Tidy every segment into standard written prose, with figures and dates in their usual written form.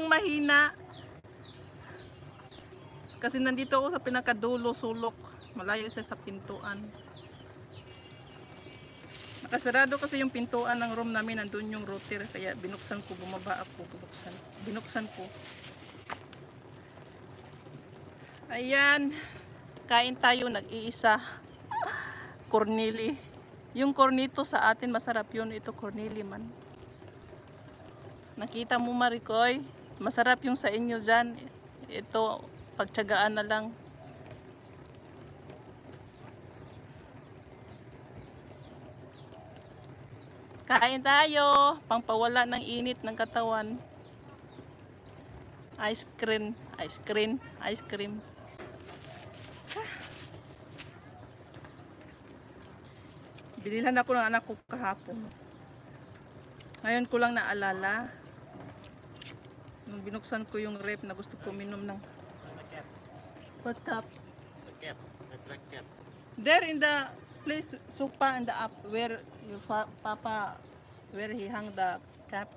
lang mahina. Kasi nandito ako sa pinakadulo, sulok. Malayo siya sa pintuan. Nakasarado kasi yung pintuan ng room namin. Nandun yung router. Kaya binuksan ko, bumaba ako. Binuksan ko. Ayan. Kain tayo, nag-iisa. Corneli. Yung cornito sa atin, masarap yun. Ito corneli man. Nakita mo, Maricoy? Masarap yung sa inyo dyan. Ito, pagtyagaan na lang. Kain tayo. Pangpawala ng init ng katawan. Ice cream. Ice cream. Ice cream. Binilhan ako ng anak ko kahapon. Ngayon ko lang naalala. Nung binuksan ko yung rep na gusto ko minom ng what cup? The cap. The black cap. There in the place, sofa in the up where your papa, where he hung the cap.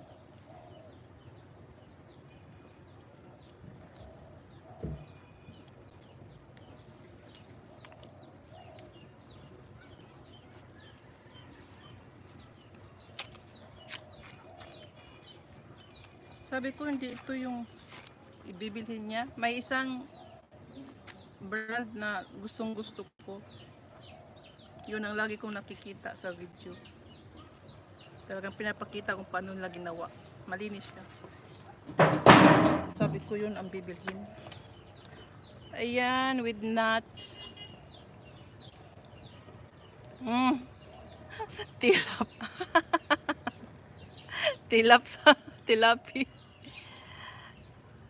Sabi ko hindi ito yung ibibilhin niya. May isang brand na gustong gusto ko. Yun ang lagi kong nakikita sa video. Talagang pinapakita kung paano nila ginawa. Malinis siya. Sabi ko yun ang bibilhin. Ayan, with nuts. Tilap. Tilapi.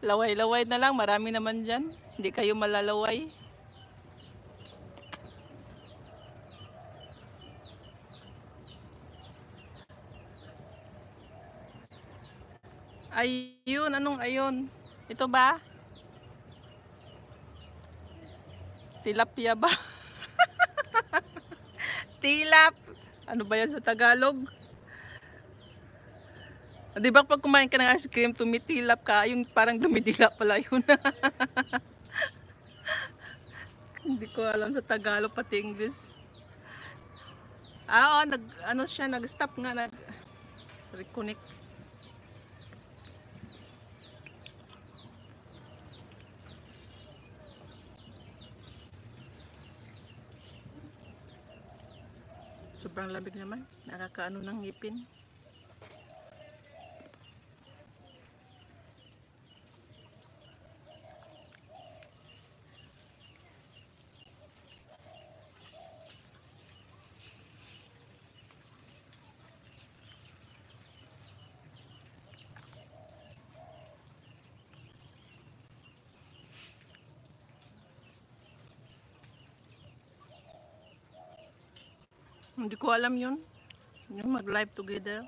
Laway-laway na lang. Marami naman dyan. Hindi kayo malalaway. Ayun. Anong ayun? Ito ba? Tilapia ba? Tilap. Ano ba yan sa Tagalog? Di ba pag kumain ka ng ice cream, tumitilap ka, yung parang dumidila pala yun. Hindi ko alam sa Tagalog pati English. Ano siya, nag-stop nga, nag-reconnect. Sobrang lamig naman, nakakaano ng ngipin. Hindi ko alam yun. Yung mag-live together.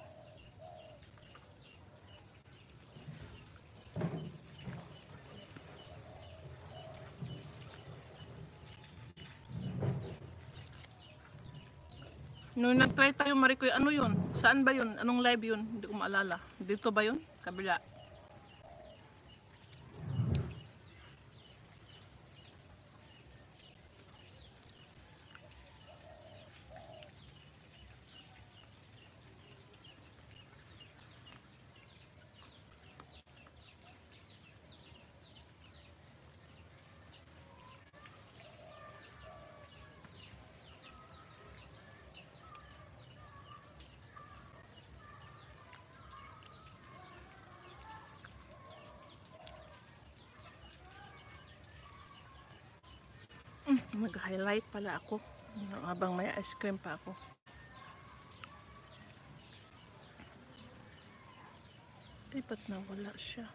Nung nag-try tayo, Maricoy, ano yun? Saan ba yun? Anong live yun? Hindi ko maalala. Dito ba yun? Kabila. Nag-highlight pala ako habang may ice cream pa ako. Ba't nawala siya?